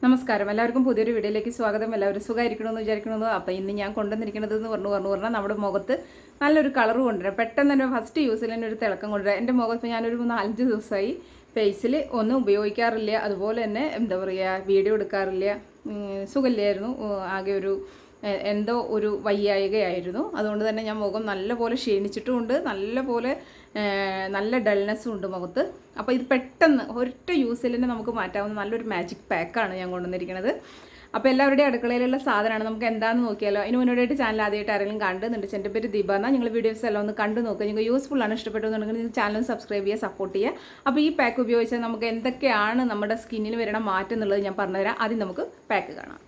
നമസ്കാരം, എല്ലാവർക്കും പുതിയൊരു വീഡിയോയിലേക്ക് സ്വാഗതം. എല്ലാവരും സുഖമായിരിക്കണമെന്ന് വിചാരിക്കണമെന്ന്. അപ്പോൾ ഇന്ന് ഞാൻ കൊണ്ടുവന്നിരിക്കുന്നത് എന്ന് പറഞ്ഞാൽ നമ്മുടെ മുഖത്ത് നല്ലൊരു കളർ കൊണ്ടുവരാം. പെട്ടെന്ന് തന്നെ ഫസ്റ്റ് യൂസിൽ തന്നെ ഒരു തിളക്കം കൊണ്ടുവരാം. എൻ്റെ മുഖത്ത് ഞാനൊരു 4-5 ദിവസമായി ഫേസിൽ ഒന്നും ഉപയോഗിക്കാറില്ല. അതുപോലെ തന്നെ എന്താ പറയുക, വീഡിയോ എടുക്കാറില്ല. സുഖമില്ലായിരുന്നു, ആകെ ഒരു എന്തോ ഒരു വയ്യായികയായിരുന്നു. അതുകൊണ്ട് തന്നെ ഞാൻ മുഖം നല്ലപോലെ ക്ഷീണിച്ചിട്ടുമുണ്ട്, നല്ല ഡൾനെസ്സും ഉണ്ട് മുഖത്ത്. അപ്പോൾ ഇത് പെട്ടെന്ന് ഒരൊറ്റ യൂസിൽ തന്നെ നമുക്ക് മാറ്റാവുന്ന നല്ലൊരു മാജിക് പാക്കാണ് ഞാൻ കൊണ്ടുവന്നിരിക്കുന്നത്. അപ്പോൾ എല്ലാവരുടെയും അടുക്കളയിലുള്ള സാധനമാണ്. നമുക്ക് എന്താണെന്ന് നോക്കിയാലോ. അതിന് മുന്നോട്ടായിട്ട് ചാനൽ ആദ്യമായിട്ട് ആരെങ്കിലും കണ്ടുന്നുണ്ട്, എൻ്റെ പേര് ദീപ എന്നാൽ. നിങ്ങൾ വീഡിയോസ് എല്ലാം ഒന്ന് കണ്ടു നോക്കുക. നിങ്ങൾക്ക് യൂസ്ഫുൾ ആണ്, ഇഷ്ടപ്പെട്ടെന്നുണ്ടെങ്കിൽ നിങ്ങൾ ചാനൽ സബ്സ്ക്രൈബ് ചെയ്യുക, സപ്പോർട്ട് ചെയ്യുക. അപ്പോൾ ഈ പാക്ക് ഉപയോഗിച്ചാൽ നമുക്ക് എന്തൊക്കെയാണ് നമ്മുടെ സ്കിന്നിന് വരണ മാറ്റം എന്നുള്ളത് ഞാൻ പറഞ്ഞുതരാം. ആദ്യം നമുക്ക് പാക്ക് കാണാം.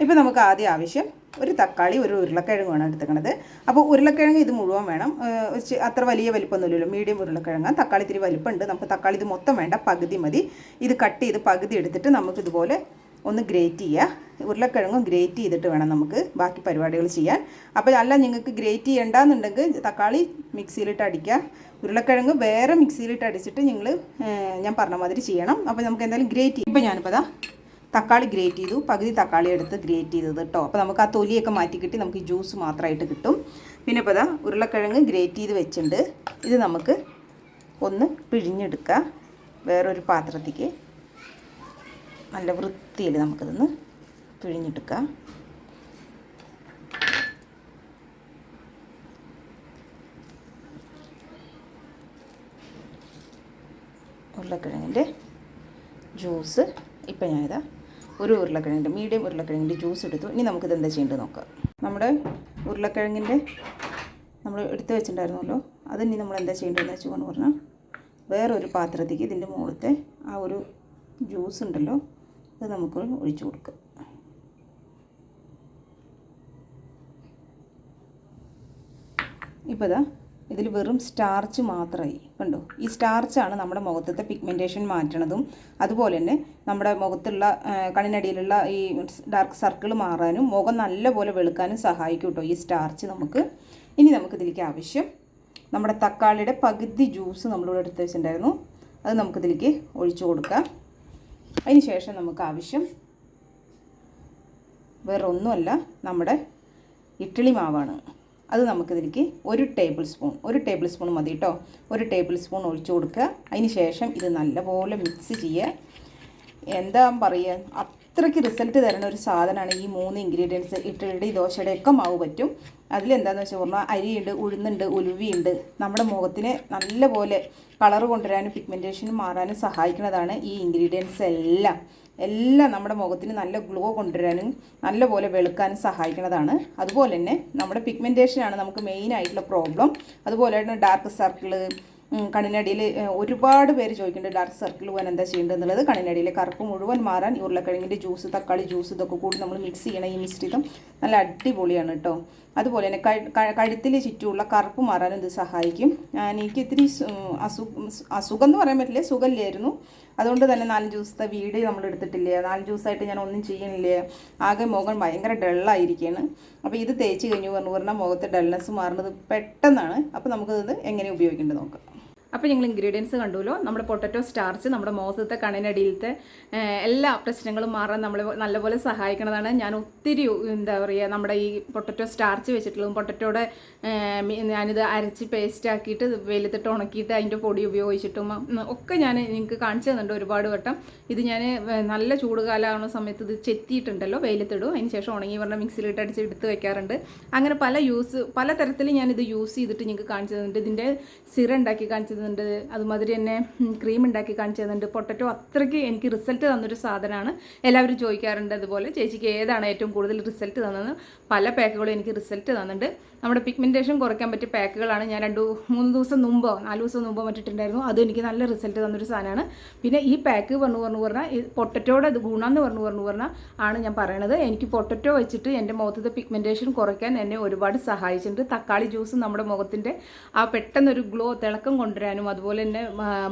ഇപ്പോൾ നമുക്ക് ആദ്യം ആവശ്യം ഒരു തക്കാളി, ഒരു ഉരുളക്കിഴങ്ങാണ് എടുത്തേക്കണത്. അപ്പോൾ ഉരുളക്കിഴങ്ങ് ഇത് മുഴുവൻ വേണം. അത്ര വലിയ വലിപ്പമൊന്നുമില്ലല്ലോ, മീഡിയം ഉരുളക്കിഴങ്ങ്. തക്കാളി ഇത്തിരി വലിപ്പമുണ്ട്. നമുക്ക് തക്കാളി ഇത് മൊത്തം വേണ്ട, പകുതി മതി. ഇത് കട്ട് ചെയ്ത് പകുതി എടുത്തിട്ട് നമുക്കിതുപോലെ ഒന്ന് ഗ്രേറ്റ് ചെയ്യുക. ഉരുളക്കിഴങ്ങും ഗ്രേറ്റ് ചെയ്തിട്ട് വേണം നമുക്ക് ബാക്കി പരിപാടികൾ ചെയ്യാൻ. അപ്പോൾ അല്ല, നിങ്ങൾക്ക് ഗ്രേറ്റ് ചെയ്യേണ്ടെന്നുണ്ടെങ്കിൽ തക്കാളി മിക്സിയിലിട്ട് അടിക്കുക, ഉരുളക്കിഴങ്ങ് വേറെ മിക്സിയിലിട്ട് അടിച്ചിട്ട് ഞാൻ പറഞ്ഞ മാതിരി ചെയ്യണം. അപ്പോൾ നമുക്ക് എന്തായാലും ഗ്രേറ്റ് ചെയ്യും. ഇപ്പോൾ ഞാനിപ്പോൾ തക്കാളി ഗ്രേറ്റ് ചെയ്തു, പകുതി തക്കാളി എടുത്ത് ഗ്രേറ്റ് ചെയ്തത് കേട്ടോ. അപ്പോൾ നമുക്ക് ആ തൊലിയൊക്കെ മാറ്റി കിട്ടി, നമുക്ക് ഈ ജ്യൂസ് മാത്രമായിട്ട് കിട്ടും. പിന്നെ ഇപ്പോൾ ഉരുളക്കിഴങ്ങ് ഗ്രേറ്റ് ചെയ്ത് വെച്ചിട്ടുണ്ട്. ഇത് നമുക്ക് ഒന്ന് പിഴിഞ്ഞെടുക്കുക വേറൊരു പാത്രത്തേക്ക്. നല്ല വൃത്തിയിൽ നമുക്കിതൊന്ന് പിഴിഞ്ഞെടുക്കുക. ഉരുളക്കിഴങ്ങിൻ്റെ ജ്യൂസ് ഇപ്പം ഞാനിതാ ഒരു ഉരുളക്കിഴങ്ങിൻ്റെ മീഡിയം ഉരുളക്കിഴങ്ങിൻ്റെ ജ്യൂസ് എടുത്തു. ഇനി നമുക്കിത് എന്താ ചെയ്യേണ്ടത് നോക്കാം. നമ്മുടെ ഉരുളക്കിഴങ്ങിൻ്റെ നമ്മൾ എടുത്ത് വെച്ചിട്ടുണ്ടായിരുന്നല്ലോ, അതിനി നമ്മൾ എന്താ ചെയ്യേണ്ടതെന്ന് വെച്ചുകൊണ്ട് പറഞ്ഞാൽ വേറൊരു പാത്രത്തേക്ക് ഇതിൻ്റെ മുകളിലത്തെ ആ ഒരു ജ്യൂസ് ഉണ്ടല്ലോ, അത് നമുക്ക് ഒഴിച്ചു കൊടുക്കുക. ഇപ്പോൾ ഇതിൽ വെറും സ്റ്റാർച്ച് മാത്രമായി കണ്ടോ. ഈ സ്റ്റാർച്ചാണ് നമ്മുടെ മുഖത്തെ പിഗ്മെൻറ്റേഷൻ മാറ്റണതും അതുപോലെ തന്നെ നമ്മുടെ മുഖത്തുള്ള കണ്ണിനടിയിലുള്ള ഈ ഡാർക്ക് സർക്കിൾ മാറാനും മുഖം നല്ലപോലെ വെളുക്കാനും സഹായിക്കും കേട്ടോ ഈ സ്റ്റാർച്ച് നമുക്ക്. ഇനി നമുക്കിതിലേക്ക് ആവശ്യം നമ്മുടെ തക്കാളിയുടെ പകുതി ജ്യൂസ് നമ്മളിവിടെ എടുത്ത് വെച്ചിട്ടുണ്ടായിരുന്നു, അത് നമുക്കിതിലേക്ക് ഒഴിച്ചു കൊടുക്കാം. അതിന് ശേഷം നമുക്ക് ആവശ്യം വേറെ ഒന്നുമല്ല, നമ്മുടെ ഇഡ്ഡലി മാവാണ്. അത് നമുക്കിതിലേക്ക് ഒരു ടേബിൾ സ്പൂൺ മതി കേട്ടോ. ഒരു ടേബിൾ സ്പൂൺ ഒഴിച്ചു കൊടുക്കുക. അതിന് ശേഷം ഇത് നല്ലപോലെ മിക്സ് ചെയ്യുക. എന്താ പറയുക, അത്രയ്ക്ക് റിസൾട്ട് തരുന്ന ഒരു സാധനമാണ് ഈ 3 ഇൻഗ്രീഡിയൻസ്. ഇഡ്ഡലിയുടെ ദോശയുടെ ഒക്കെ മാവ് പറ്റും. അതിലെന്താണെന്ന് വെച്ചാൽ പറഞ്ഞാൽ അരിയുണ്ട്, ഉഴുന്നുണ്ട്, ഉലുവയുണ്ട്. നമ്മുടെ മുഖത്തിന് നല്ലപോലെ കളർ കൊണ്ടുവരാനും പിഗ്മെൻറ്റേഷനും മാറാനും സഹായിക്കുന്നതാണ് ഈ ഇൻഗ്രീഡിയൻസ് എല്ലാം നമ്മുടെ മുഖത്തിന് നല്ല ഗ്ലോ കൊണ്ടുവരാനും നല്ലപോലെ വെളുക്കാനും സഹായിക്കുന്നതാണ്. അതുപോലെ തന്നെ നമ്മുടെ പിഗ്മെൻറ്റേഷനാണ് നമുക്ക് മെയിനായിട്ടുള്ള പ്രോബ്ലം. അതുപോലെ തന്നെ ഡാർക്ക് സർക്കിള്, കണ്ണിനടിയിൽ ഒരുപാട് പേര് ചോദിക്കുന്നുണ്ട് ഡാർക്ക് സർക്കിൾ പോകാൻ എന്താ ചെയ്യേണ്ടത് എന്നുള്ളത്. കണ്ണിനടിയിലെ കറുപ്പ് മുഴുവൻ മാറാൻ ഈ ഉരുളക്കിഴങ്ങിൻ്റെ ജ്യൂസ്, തക്കാളി ജ്യൂസ് ഇതൊക്കെ കൂടി നമ്മൾ മിക്സ് ചെയ്യണം. ഈ മിശ്രിതം നല്ല അടിപൊളിയാണ് കേട്ടോ. അതുപോലെ തന്നെ കഴുത്തിൽ ചുറ്റുമുള്ള കറുപ്പ് മാറാനും ഇത് സഹായിക്കും. എനിക്ക് ഇത്തിരി അസുഖം എന്ന് പറയാൻ പറ്റില്ല, സുഖമില്ലായിരുന്നു. അതുകൊണ്ട് തന്നെ 4 ദിവസത്തെ വീഡിയോ നമ്മൾ എടുത്തിട്ടില്ല. 4 ദിവസമായിട്ട് ഞാൻ ഒന്നും ചെയ്യണില്ല. ആകെ മുഖം ഭയങ്കര ഡള്ളായിരിക്കുകയാണ്. അപ്പോൾ ഇത് തേച്ച് കഴിഞ്ഞു പറഞ്ഞാൽ മുഖത്തെ ഡൾനെസ് മാറുന്നത് പെട്ടെന്നാണ്. അപ്പോൾ നമുക്കത് എങ്ങനെ ഉപയോഗിക്കേണ്ടത് നോക്കാം. അപ്പോൾ ഞങ്ങൾ ഇൻഗ്രീഡിയൻസ് കണ്ടുല്ലോ. നമ്മുടെ പൊട്ടറ്റോ സ്റ്റാർച്ച് നമ്മുടെ മുഖത്തെ കണ്ണിനടിയിലത്തെ എല്ലാ പ്രശ്നങ്ങളും മാറാൻ നമ്മളെ നല്ലപോലെ സഹായിക്കുന്നതാണ്. ഞാൻ ഒത്തിരി എന്താ പറയുക, നമ്മുടെ ഈ പൊട്ടറ്റോ സ്റ്റാർച്ച് വെച്ചിട്ടുള്ളതും പൊട്ടറ്റോയുടെ ഞാനിത് അരച്ച് പേസ്റ്റ് ആക്കിയിട്ട് വെയിലത്തിട്ട് ഉണക്കിയിട്ട് അതിൻ്റെ പൊടി ഉപയോഗിച്ചിട്ടും ഒക്കെ ഞാൻ നിങ്ങൾക്ക് കാണിച്ചു തന്നിട്ടുണ്ട് ഒരുപാട് വട്ടം. ഇത് ഞാൻ നല്ല ചൂടുകാലമാകുന്ന സമയത്ത് ഇത് ചെത്തിയിട്ടുണ്ടല്ലോ, വെയിലത്തിടും. അതിന് ശേഷം ഉണങ്ങി പറഞ്ഞാൽ മിക്സിയിലിട്ട് അടിച്ച് എടുത്ത് വെക്കാറുണ്ട്. അങ്ങനെ പല തരത്തിൽ ഞാനിത് യൂസ് ചെയ്തിട്ട് നിങ്ങൾക്ക് കാണിച്ചു തന്നിട്ടുണ്ട്. ഇതിൻ്റെ സിറ ഉണ്ടാക്കി കാണിച്ചു തന്നിട്ടുണ്ട്, അതുമാതിരി തന്നെ ക്രീം ഉണ്ടാക്കി കാണിച്ചു തന്നിട്ടുണ്ട്. പൊട്ടറ്റോ അത്രയ്ക്ക് എനിക്ക് റിസൾട്ട് തന്നൊരു സാധനമാണ്. എല്ലാവരും ചോദിക്കാറുണ്ട് അതുപോലെ, ചേച്ചിക്ക് ഏതാണ് ഏറ്റവും കൂടുതൽ റിസൾട്ട് തന്നത്. പല പാക്കുകളും എനിക്ക് റിസൾട്ട് തന്നിട്ടുണ്ട്. നമ്മുടെ പിഗ്മെൻറ്റേഷൻ കുറയ്ക്കാൻ പറ്റിയ പാക്കുകളാണ്. ഞാൻ 2-3 ദിവസം മുമ്പോ 4 ദിവസം മുമ്പോ മറ്റിട്ടുണ്ടായിരുന്നു. അത് എനിക്ക് നല്ല റിസൾട്ട് തന്നൊരു സാധനമാണ്. പിന്നെ ഈ പാക്ക് പറഞ്ഞാൽ ഈ പൊട്ടറ്റോയുടെ ഗുണം എന്ന് പറഞ്ഞാൽ ആണ് ഞാൻ പറയണത്. എനിക്ക് പൊട്ടറ്റോ വെച്ചിട്ട് എൻ്റെ മുഖത്തെ പിഗ്മെൻറ്റേഷൻ കുറയ്ക്കാൻ എന്നെ ഒരുപാട് സഹായിച്ചിട്ടുണ്ട്. തക്കാളി ജ്യൂസ് നമ്മുടെ മുഖത്തിൻ്റെ ആ പെട്ടെന്നൊരു ഗ്ലോ, തിളക്കം കൊണ്ടുവരാനും അതുപോലെ തന്നെ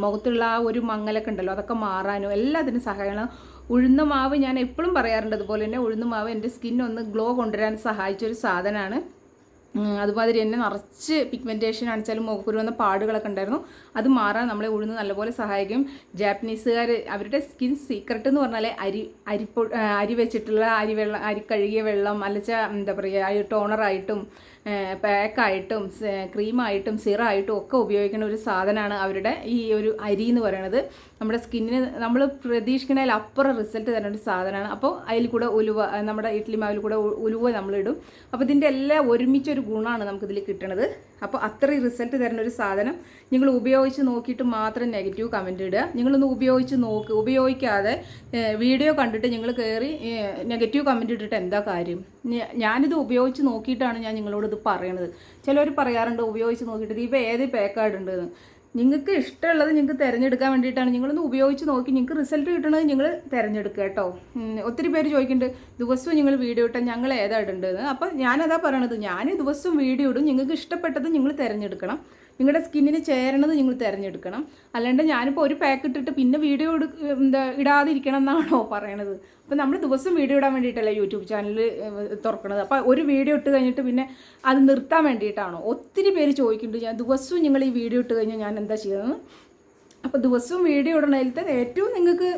മുഖത്തുള്ള ആ ഒരു മങ്ങലൊക്കെ ഉണ്ടല്ലോ അതൊക്കെ മാറാനും എല്ലാത്തിനും സഹായമാണ്. ഉഴുന്ന മാവ് ഞാൻ എപ്പോഴും പറയാറുണ്ട്. അതുപോലെ തന്നെ ഉഴുന്ന മാവ് എൻ്റെ സ്കിന്നൊന്ന് ഗ്ലോ കൊണ്ടുവരാൻ സഹായിച്ചൊരു സാധനമാണ്. അതുമാതിരി തന്നെ നിറച്ച് പിഗ്മെൻറ്റേഷൻ ആണെച്ചാലും മുഖക്കുരു വന്ന പാടുകളൊക്കെ ഉണ്ടായിരുന്നു. അത് മാറാൻ നമ്മളെ ഉഴുന്ന് നല്ലപോലെ സഹായിക്കും. ജാപ്പനീസുകാർ അവരുടെ സ്കിൻ സീക്രട്ട് എന്ന് പറഞ്ഞാൽ അരി വെച്ചിട്ടുള്ള അരി കഴുകിയ വെള്ളം അല്ലച്ച എന്താ പറയുക ടോണറായിട്ടും പാക്കായിട്ടും ക്രീമായിട്ടും സിറായിട്ടും ഒക്കെ ഉപയോഗിക്കുന്ന ഒരു സാധനമാണ് അവരുടെ ഈ ഒരു അരി എന്ന് പറയുന്നത്. നമ്മുടെ സ്കിന്നിന് നമ്മൾ പ്രതീക്ഷിക്കുന്നതിൽ അപ്പുറം റിസൾട്ട് തരുന്ന ഒരു സാധനമാണ്. അപ്പോൾ അതിൽ കൂടെ ഉലുവ, നമ്മുടെ ഇഡ്ഡലി മാവിൽ കൂടെ ഉലുവ നമ്മളിടും. അപ്പോൾ ഇതിൻ്റെ എല്ലാം ഒരുമിച്ചൊരു ഗുണമാണ് നമുക്കിതിൽ കിട്ടുന്നത്. അപ്പോൾ അത്രയും റിസൾട്ട് തരുന്ന ഒരു സാധനം നിങ്ങൾ ഉപയോഗിച്ച് നോക്കിയിട്ട് മാത്രം നെഗറ്റീവ് കമൻറ്റ് ഇടുക. നിങ്ങളൊന്ന് ഉപയോഗിച്ച് നോക്ക്. ഉപയോഗിക്കാതെ വീഡിയോ കണ്ടിട്ട് നിങ്ങൾ കയറി നെഗറ്റീവ് കമൻറ്റ് ഇട്ടിട്ട് എന്താ കാര്യം? ഞാനിത് ഉപയോഗിച്ച് നോക്കിയിട്ടാണ് ഞാൻ നിങ്ങളോട് ഇത് പറയണത്. ചിലർ പറയാറുണ്ട് ഉപയോഗിച്ച് നോക്കിയിട്ട് ഇപ്പോൾ ഏത് പാക്കാർഡ് ഉണ്ടെന്ന്. നിങ്ങൾക്ക് ഇഷ്ടമുള്ളത് നിങ്ങൾക്ക് തിരഞ്ഞെടുക്കാൻ വേണ്ടിയിട്ടാണ്. നിങ്ങളൊന്ന് ഉപയോഗിച്ച് നോക്കി നിങ്ങൾക്ക് റിസൾട്ട് കിട്ടണത് നിങ്ങൾ തിരഞ്ഞെടുക്കുക കേട്ടോ. ഒത്തിരി പേര് ചോദിക്കുന്നുണ്ട് ദിവസവും നിങ്ങൾ വീഡിയോ ഇട്ടാൽ ഞങ്ങൾ ഏതാ ഇടേണ്ടതെന്ന്. അപ്പോൾ ഞാനതാ പറയണത്, ഞാൻ ദിവസവും വീഡിയോ ഇടും. നിങ്ങൾക്ക് ഇഷ്ടപ്പെട്ടത് നിങ്ങൾ തിരഞ്ഞെടുക്കണം. നിങ്ങളുടെ സ്കിന്നിന് ചേരണത് നിങ്ങൾ തിരഞ്ഞെടുക്കണം. അല്ലാണ്ട് ഞാനിപ്പോൾ ഒരു പാക്ക് ഇട്ടിട്ട് പിന്നെ വീഡിയോ ഇടാതിരിക്കണം എന്നാണോ പറയണത്? അപ്പോൾ നമ്മൾ ദിവസം വീഡിയോ ഇടാൻ വേണ്ടിയിട്ടല്ല യൂട്യൂബ് ചാനൽ തുറക്കണത്. അപ്പോൾ ഒരു വീഡിയോ ഇട്ട് കഴിഞ്ഞിട്ട് പിന്നെ അത് നിർത്താൻ വേണ്ടിയിട്ടാണോ? ഒത്തിരി പേര് ചോദിക്കുന്നുണ്ട് ഞാൻ ദിവസവും നിങ്ങൾ ഈ വീഡിയോ ഇട്ട് കഴിഞ്ഞാൽ ഞാൻ എന്താ ചെയ്യുന്നത്. അപ്പോൾ ദിവസവും വീഡിയോ ഇടണതിലത്തെ ഏറ്റവും നിങ്ങൾക്ക്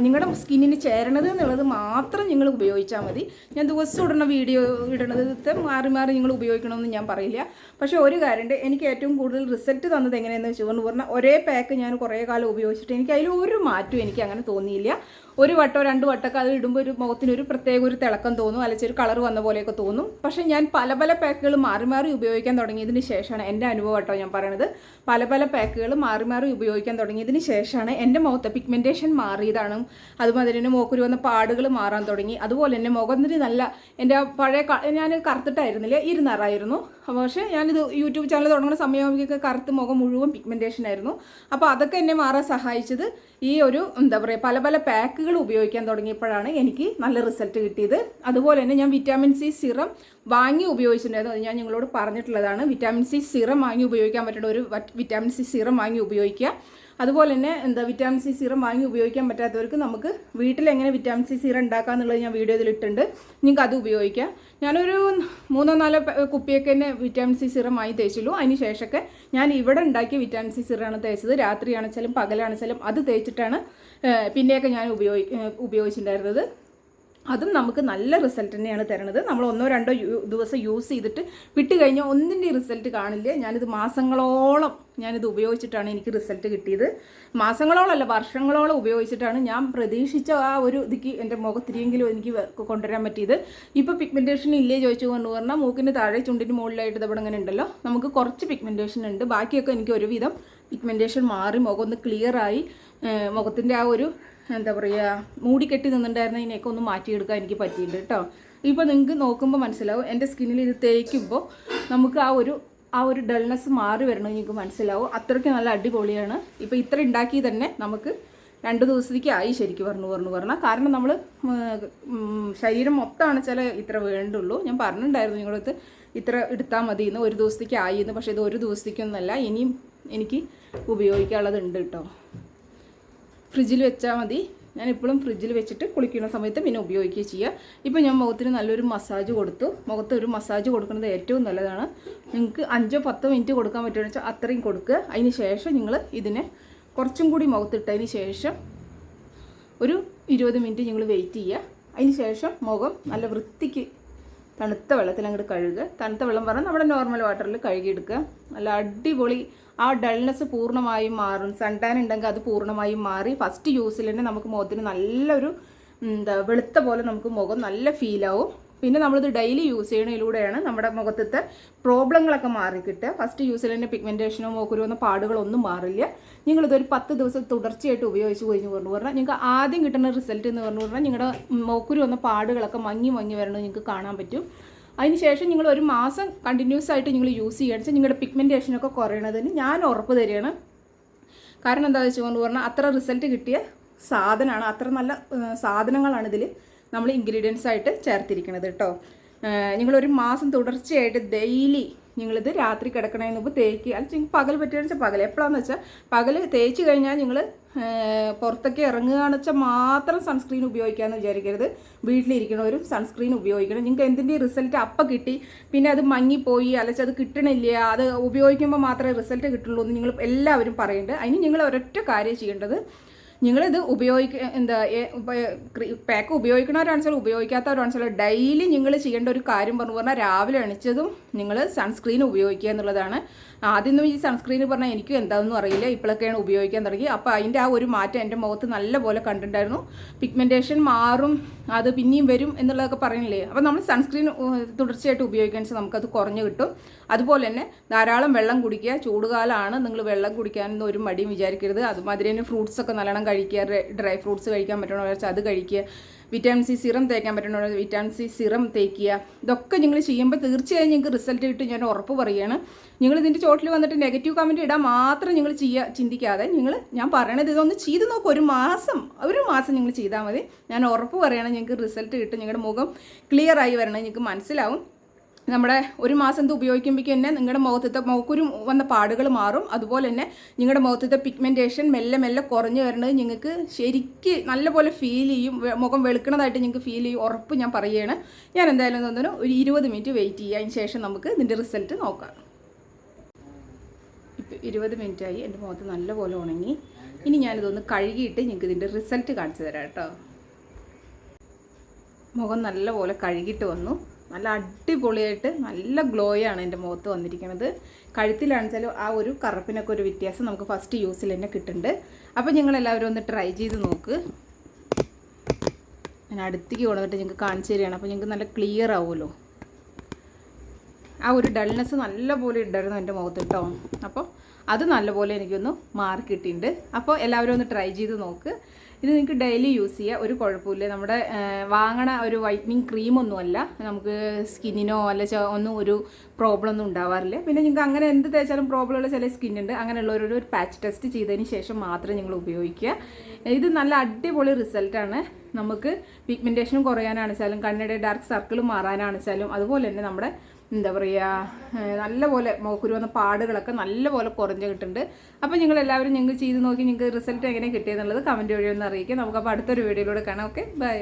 നിങ്ങളുടെ സ്കിന്നിന് ചേരണത് എന്നുള്ളത് മാത്രം നിങ്ങൾ ഉപയോഗിച്ചാൽ മതി. ഞാൻ ദിവസം ഇടുന്ന വീഡിയോ ഇടണത് മാറി മാറി നിങ്ങൾ ഉപയോഗിക്കണമെന്ന് ഞാൻ പറയില്ല. പക്ഷേ ഒരു കാര്യമുണ്ട്, എനിക്ക് ഏറ്റവും കൂടുതൽ റിസൾട്ട് തന്നത് എങ്ങനെയെന്ന് വെച്ചുകൊണ്ട് പറഞ്ഞാൽ ഒരേ പാക്ക് ഞാൻ കുറേ കാലം ഉപയോഗിച്ചിട്ട് എനിക്ക് അതിൽ ഒരു മാറ്റവും എനിക്ക് അങ്ങനെ തോന്നിയില്ല. ഒരു വട്ടോ രണ്ട് വട്ടമൊക്കെ അത് ഇടുമ്പോൾ ഒരു മുഖത്തിനൊരു പ്രത്യേക ഒരു തിളക്കം തോന്നും, അല്ലെങ്കിൽ ഒരു കളർ വന്ന പോലെയൊക്കെ തോന്നും. പക്ഷേ ഞാൻ പല പല പാക്കുകൾ മാറി മാറി ഉപയോഗിക്കാൻ തുടങ്ങിയതിന് ശേഷമാണ് എൻ്റെ അനുഭവം കേട്ടോ ഞാൻ പറയണത്. പല പല പാക്കുകൾ മാറി മാറി ഉപയോഗിക്കാൻ തുടങ്ങിയതിന് ശേഷമാണ് എൻ്റെ മുഖത്തെ പിഗ്മെൻറ്റേഷൻ മാറിയതാണ്. അതുമാതിരി തന്നെ മുഖക്കുരു വന്ന പാടുകൾ മാറാൻ തുടങ്ങി. അതുപോലെ തന്നെ മുഖത്തിന് നല്ല എൻ്റെ പഴയ ഞാൻ കറുത്തിട്ടായിരുന്നില്ല, ഇരുന്നാറായിരുന്നു. പക്ഷേ ഞാനിത് യൂട്യൂബ് ചാനൽ തുടങ്ങുന്ന സമയമാകുമ്പോഴേക്ക് കറുത്ത് മുഖം മുഴുവൻ പിഗ്മെൻറ്റേഷൻ ആയിരുന്നു. അപ്പോൾ അതൊക്കെ എന്നെ മാറാൻ സഹായിച്ചത് ഈ ഒരു എന്താ പറയുക പല പല പാക്കുകൾ ഉപയോഗിക്കാൻ തുടങ്ങിയപ്പോഴാണ് എനിക്ക് നല്ല റിസൾട്ട് കിട്ടിയത്. അതുപോലെ തന്നെ ഞാൻ വിറ്റാമിൻ സി സിറം വാങ്ങി ഉപയോഗിച്ചിട്ടുണ്ടായിരുന്നു. അത് ഞാൻ നിങ്ങളോട് പറഞ്ഞിട്ടുള്ളതാണ്. വിറ്റാമിൻ സി സിറം വാങ്ങി ഉപയോഗിക്കാൻ പറ്റുന്ന ഒരു വിറ്റാമിൻ സി സിറം വാങ്ങി ഉപയോഗിക്കുക. അതുപോലെ തന്നെ വിറ്റാമിൻ സി സിറം വാങ്ങി ഉപയോഗിക്കാൻ പറ്റാത്തവർക്ക് നമുക്ക് വീട്ടിലെങ്ങനെ വിറ്റാമിൻ സി സിറം ഉണ്ടാക്കുക എന്നുള്ളത് ഞാൻ വീഡിയോ ഇതിലിട്ടുണ്ട്. നിങ്ങൾക്ക് അത് ഉപയോഗിക്കാം. ഞാനൊരു 3-4 കുപ്പിയൊക്കെ തന്നെ വിറ്റാമിൻ സി സിറം വാങ്ങി തേച്ചുള്ളൂ. അതിന് ശേഷമൊക്കെ ഞാൻ ഇവിടെ ഉണ്ടാക്കിയ വിറ്റാമിൻ സി സിറമാണ് തേച്ചത്. രാത്രിയാണെച്ചാലും പകലാണെച്ചാലും അത് തേച്ചിട്ടാണ് പിന്നെയൊക്കെ ഞാൻ ഉപയോഗിച്ചിട്ടുണ്ടായിരുന്നത്. അതും നമുക്ക് നല്ല റിസൾട്ട് തന്നെയാണ് തരുന്നത്. നമ്മൾ 1-2 ദിവസം യൂസ് ചെയ്തിട്ട് വിട്ട് കഴിഞ്ഞാൽ ഒന്നിൻ്റെ റിസൾട്ട് കാണില്ല. ഞാനിത് മാസങ്ങളോളം ഞാനിത് ഉപയോഗിച്ചിട്ടാണ് എനിക്ക് റിസൾട്ട് കിട്ടിയത്. മാസങ്ങളോളമല്ല, വർഷങ്ങളോളം ഉപയോഗിച്ചിട്ടാണ് ഞാൻ പ്രതീക്ഷിച്ച ആ ഒരു ഇതിക്ക് എൻ്റെ മുഖത്തിരിയെങ്കിലും എനിക്ക് കൊണ്ടുവരാൻ പറ്റിയത്. ഇപ്പോൾ പിഗ്മെൻറ്റേഷൻ ഇല്ലേ ചോദിച്ചു കൊണ്ട് പറഞ്ഞാൽ മൂക്കിൻ്റെ താഴെ ചുണ്ടിന് മുകളിലായിട്ട് ഇവിടെ ഇങ്ങനെ ഉണ്ടല്ലോ, നമുക്ക് കുറച്ച് പിഗ്മെൻറ്റേഷൻ ഉണ്ട്. ബാക്കിയൊക്കെ എനിക്ക് ഒരുവിധം പിഗ്മെൻറ്റേഷൻ മാറി മുഖം ഒന്ന് ക്ലിയറായി. മുഖത്തിൻ്റെ ആ ഒരു എന്താ പറയുക മൂടിക്കെട്ടി നിന്നുണ്ടായിരുന്നതിനെയൊക്കെ ഒന്ന് മാറ്റിയെടുക്കാൻ എനിക്ക് പറ്റിയിട്ടുണ്ട് കേട്ടോ. ഇപ്പോൾ നിങ്ങൾക്ക് നോക്കുമ്പോൾ മനസ്സിലാവും എൻ്റെ സ്കിന്നിൽ ഇത് തേക്കുമ്പോൾ നമുക്ക് ആ ഒരു ഡൾനെസ് മാറി വരണം നിങ്ങൾക്ക് മനസ്സിലാവും. അത്രയ്ക്ക് നല്ല അടിപൊളിയാണ്. ഇപ്പോൾ ഇത്ര ഉണ്ടാക്കി തന്നെ നമുക്ക് 2 ദിവസത്തേക്ക് ആയി ശരിക്കും പറഞ്ഞാൽ. കാരണം നമ്മൾ ശരീരം മൊത്തമാണ് ചില ഇത്ര വേണ്ടുള്ളൂ. ഞാൻ പറഞ്ഞിട്ടുണ്ടായിരുന്നു നിങ്ങളടുത്ത് ഇത്ര എടുത്താൽ മതി എന്ന്, 1 ദിവസത്തേക്ക് ആയി എന്ന്. പക്ഷേ ഇത് 1 ദിവസത്തേക്കൊന്നുമല്ല, ഇനിയും എനിക്ക് ഉപയോഗിക്കാനുള്ളതുണ്ട് കേട്ടോ. ഫ്രിഡ്ജിൽ വെച്ചാൽ മതി. ഞാൻ ഇപ്പോഴും ഫ്രിഡ്ജിൽ വെച്ചിട്ട് കുളിക്കുന്ന സമയത്ത് പിന്നെ ഉപയോഗിക്കുകയും ചെയ്യുക. ഇപ്പോൾ ഞാൻ മുഖത്തിന് നല്ലൊരു മസാജ് കൊടുത്തു. മുഖത്ത് ഒരു മസാജ് കൊടുക്കുന്നത് ഏറ്റവും നല്ലതാണ്. നിങ്ങൾക്ക് 5-10 മിനിറ്റ് കൊടുക്കാൻ പറ്റുമെന്ന് വെച്ചാൽ അത്രയും കൊടുക്കുക. അതിന് ശേഷം നിങ്ങൾ ഇതിനെ കുറച്ചും കൂടി മുഖത്തിട്ടതിന് ശേഷം ഒരു 20 മിനിറ്റ് നിങ്ങൾ വെയിറ്റ് ചെയ്യുക. അതിന് ശേഷം മുഖം നല്ല വൃത്തിക്ക് തണുത്ത വെള്ളത്തിൽ അങ്ങോട്ട് കഴുകുക. തണുത്ത വെള്ളം പറഞ്ഞാൽ നമ്മുടെ നോർമൽ വാട്ടറിൽ കഴുകിയെടുക്കുക. നല്ല അടിപൊളി ആ ഡൾനെസ് പൂർണ്ണമായും മാറും. സൺടാൻ ഉണ്ടെങ്കിൽ അത് പൂർണ്ണമായും മാറി ഫസ്റ്റ് യൂസിൽ തന്നെ നമുക്ക് മുഖത്തിന് നല്ലൊരു വെളുത്ത പോലെ നമുക്ക് മുഖം നല്ല ഫീലാവും. പിന്നെ നമ്മളിത് ഡെയിലി യൂസ് ചെയ്യണതിലൂടെയാണ് നമ്മുടെ മുഖത്തെ പ്രോബ്ലങ്ങളൊക്കെ മാറിക്കിട്ടുക. ഫസ്റ്റ് യൂസിൽ തന്നെ പിഗ്മെൻറ്റേഷനോ മുഖക്കുരു വന്ന പാടുകളൊന്നും മാറില്ല. നിങ്ങളിതൊരു 10 ദിവസം തുടർച്ചയായിട്ട് ഉപയോഗിച്ച് കഴിഞ്ഞ് പറഞ്ഞാൽ നിങ്ങൾക്ക് ആദ്യം കിട്ടുന്ന റിസൾട്ട് എന്ന് പറഞ്ഞാൽ നിങ്ങളുടെ മുഖക്കുരു വന്ന പാടുകളൊക്കെ മങ്ങി വരണം നിങ്ങൾക്ക് കാണാൻ പറ്റും. അതിന് ശേഷം നിങ്ങൾ 1 മാസം കണ്ടിന്യൂസ് ആയിട്ട് നിങ്ങൾ യൂസ് ചെയ്യുകയാണെന്ന് വെച്ചാൽ നിങ്ങളുടെ പിഗ്മെൻറ്റേഷനൊക്കെ കുറയണതിന് ഞാൻ ഉറപ്പ് തരികയാണ്. കാരണം എന്താണെന്ന് വെച്ചുകൊണ്ട് പറഞ്ഞാൽ അത്ര റിസൾട്ട് കിട്ടിയ സാധനമാണ്, അത്ര നല്ല സാധനങ്ങളാണ് ഇതിൽ നമ്മൾ ഇൻഗ്രീഡിയൻസ് ആയിട്ട് ചേർത്തിരിക്കുന്നത് കേട്ടോ. നിങ്ങൾ1 മാസം തുടർച്ചയായിട്ട് ഡെയിലി നിങ്ങളിത് രാത്രി കിടക്കണതിന് മുമ്പ് തേക്കുക. അല്ലെങ്കിൽ പകൽ പറ്റുകയെന്ന് വെച്ചാൽ പകൽ എപ്പോഴാണെന്ന് വെച്ചാൽ പകൽ തേച്ച് കഴിഞ്ഞാൽ നിങ്ങൾ പുറത്തൊക്കെ ഇറങ്ങുകയാണെന്ന് വെച്ചാൽ മാത്രം സൺസ്ക്രീൻ ഉപയോഗിക്കാമെന്ന് വിചാരിക്കരുത്. വീട്ടിലിരിക്കണവരും സൺസ്ക്രീൻ ഉപയോഗിക്കണം. നിങ്ങൾക്ക് എന്തിൻ്റെ റിസൾട്ട് അപ്പം കിട്ടി, പിന്നെ അത് മങ്ങിപ്പോയി, അല്ലെങ്കിൽ അത് കിട്ടണില്ല, അത് ഉപയോഗിക്കുമ്പോൾ മാത്രമേ റിസൾട്ട് കിട്ടുള്ളൂ എന്ന് നിങ്ങൾ എല്ലാവരും പറയുന്നുണ്ട്. അതിന് നിങ്ങൾ ഒരൊറ്റ കാര്യം ചെയ്യേണ്ടത്, നിങ്ങളിത് പാക്ക് ഉപയോഗിക്കണവരാണെച്ചാലും ഉപയോഗിക്കാത്തവരാണെച്ചാലും ഡെയിലി നിങ്ങൾ ചെയ്യേണ്ട ഒരു കാര്യം പറഞ്ഞാൽ രാവിലെ എണീച്ചതും നിങ്ങൾ സൺസ്ക്രീൻ ഉപയോഗിക്കുക എന്നുള്ളതാണ്. ആദ്യമൊന്നും ഈ സൺസ്ക്രീൻ പറഞ്ഞാൽ എനിക്കും എന്താണെന്നും അറിയില്ല, ഇപ്പോഴൊക്കെയാണ് ഉപയോഗിക്കാൻ തുടങ്ങി. അപ്പോൾ അതിൻ്റെ ആ ഒരു മാറ്റം എൻ്റെ മുഖത്ത് നല്ലപോലെ കണ്ടിട്ടുണ്ടായിരുന്നു. പിഗ്മെൻറ്റേഷൻ മാറും, അത് പിന്നെയും വരും എന്നുള്ളതൊക്കെ പറയുന്നില്ലേ. അപ്പോൾ നമ്മൾ സൺസ്ക്രീൻ തുടർച്ചയായിട്ട് ഉപയോഗിക്കുകയാണെന്ന് വെച്ചാൽ നമുക്കത് കുറഞ്ഞ് കിട്ടും. അതുപോലെ തന്നെ ധാരാളം വെള്ളം കുടിക്കുക. ചൂടുകാലമാണ്, നിങ്ങൾ വെള്ളം കുടിക്കാനൊന്നും ഒരു മടിയും വിചാരിക്കരുത്. അതുമാതിരി തന്നെ ഫ്രൂട്ട്സൊക്കെ നല്ലോണം കഴിക്കുക. ഡ്രൈ ഫ്രൂട്ട്സ് കഴിക്കാൻ പറ്റണമെന്ന് വെച്ചാൽ അത് കഴിക്കുക. വിറ്റാമിൻ സി സിറം തേക്കാൻ പറ്റണമെന്ന് വിറ്റാമിൻ സി സിറം തേക്കുക. ഇതൊക്കെ നിങ്ങൾ ചെയ്യുമ്പോൾ തീർച്ചയായും നിങ്ങൾക്ക് റിസൾട്ട് കിട്ടും, ഞാൻ ഉറപ്പ് പറയുകയാണ്. നിങ്ങൾ ഇതിൻ്റെ ചോട്ടിൽ വന്നിട്ട് നെഗറ്റീവ് കമൻറ്റ് ഇടാൻ മാത്രം നിങ്ങൾ ചിന്തിക്കാതെ ഞാൻ പറയണത് ഇതൊന്ന് ചെയ്ത് നോക്കും. ഒരു മാസം നിങ്ങൾ ചെയ്താൽ മതി. ഞാൻ ഉറപ്പ് പറയുകയാണ്, നിങ്ങൾക്ക് റിസൾട്ട് കിട്ടും. നിങ്ങളുടെ മുഖം ക്ലിയർ ആയി വരണം, നിങ്ങൾക്ക് മനസ്സിലാവും. നമ്മുടെ ഒരു മാസം ഇത് ഉപയോഗിക്കുമ്പോഴേക്കും തന്നെ നിങ്ങളുടെ മുഖക്കുരു വന്ന പാടുകൾ മാറും. അതുപോലെ തന്നെ നിങ്ങളുടെ മുഖത്തെ പിഗ്മെൻറ്റേഷൻ മെല്ലെ മെല്ലെ കുറഞ്ഞു വരുന്നത് നിങ്ങൾക്ക് ശരിക്ക് നല്ലപോലെ ഫീൽ ചെയ്യും. മുഖം വെളുക്കണതായിട്ട് നിങ്ങൾക്ക് ഫീൽ ചെയ്യും, ഉറപ്പ് ഞാൻ പറയുകയാണ്. ഞാൻ എന്തായാലും തോന്നുന്നു ഒരു 20 മിനിറ്റ് വെയിറ്റ് ചെയ്യുക. അതിന് ശേഷം നമുക്ക് ഇതിൻ്റെ റിസൾട്ട് നോക്കാം. ഇപ്പോൾ 20 മിനിറ്റായി, എൻ്റെ മുഖത്ത് നല്ലപോലെ ഉണങ്ങി. ഇനി ഞാനിതൊന്ന് കഴുകിയിട്ട് നിങ്ങൾക്ക് ഇതിൻ്റെ റിസൾട്ട് കാണിച്ചു തരാം കേട്ടോ. മുഖം നല്ലപോലെ കഴുകിയിട്ട് വന്നു. നല്ല അടിപൊളിയായിട്ട് നല്ല ഗ്ലോയാണ് എൻ്റെ മുഖത്ത് വന്നിരിക്കുന്നത്. കഴുത്തിലാണെച്ചാലും ആ ഒരു കറുപ്പിനൊക്കെ ഒരു വ്യത്യാസം നമുക്ക് ഫസ്റ്റ് യൂസിൽ തന്നെ കിട്ടുന്നുണ്ട്. അപ്പോൾ നിങ്ങളെല്ലാവരും ഒന്ന് ട്രൈ ചെയ്ത് നോക്ക്. ഞാൻ അടുത്തേക്ക് കൊണ്ടുവന്നിട്ട് നിങ്ങൾക്ക് കാണിച്ചു തരികയാണ്. അപ്പോൾ നിങ്ങൾക്ക് നല്ല ക്ലിയർ ആവുമല്ലോ. ആ ഒരു ഡൾനെസ് നല്ലപോലെ ഉണ്ടായിരുന്നു എൻ്റെ മുഖത്ത് കേട്ടോ. അപ്പോൾ അത് നല്ലപോലെ എനിക്കൊന്ന് മാർക്ക് കിട്ടിയിട്ടുണ്ട്. അപ്പോൾ എല്ലാവരും ഒന്ന് ട്രൈ ചെയ്ത് നോക്ക്. ഇത് നിങ്ങൾക്ക് ഡെയിലി യൂസ് ചെയ്യുക, ഒരു കുഴപ്പമില്ല. നമ്മുടെ വാങ്ങണ ഒരു വൈറ്റനിങ് ക്രീമൊന്നുമല്ല, നമുക്ക് സ്കിന്നിനോ ഒന്നും ഒരു പ്രോബ്ലം ഒന്നും ഉണ്ടാവാറില്ല. പിന്നെ നിങ്ങൾക്ക് അങ്ങനെ എന്ത് തേച്ചാലും പ്രോബ്ലം ഉള്ള ചില സ്കിന്നുണ്ട്. അങ്ങനെയുള്ളവരൊരു പാച്ച് ടെസ്റ്റ് ചെയ്തതിന് ശേഷം മാത്രം നിങ്ങൾ ഉപയോഗിക്കുക. ഇത് നല്ല അടിപൊളി റിസൾട്ടാണ്. നമുക്ക് പിഗ്മെൻറ്റേഷൻ കുറയാനാണെച്ചാലും കണ്ണിയുടെ ഡാർക്ക് സർക്കിൾ മാറാനാണെച്ചാലും അതുപോലെ തന്നെ നമ്മുടെ നല്ലപോലെ മുഖക്കുരു വന്ന പാടുകളൊക്കെ നല്ലപോലെ കുറഞ്ഞ് കിട്ടുന്നുണ്ട്. അപ്പോൾ നിങ്ങളെല്ലാവരും നിങ്ങൾ ചെയ്ത് നോക്കി നിങ്ങൾക്ക് റിസൾട്ട് എങ്ങനെ കിട്ടിയെന്നുള്ളത് കമൻറ്റ് വഴി ഒന്ന് അറിയിക്കുക. നമുക്കപ്പോൾ അടുത്തൊരു വീഡിയോയിലൂടെ കാണാം. Okay, by.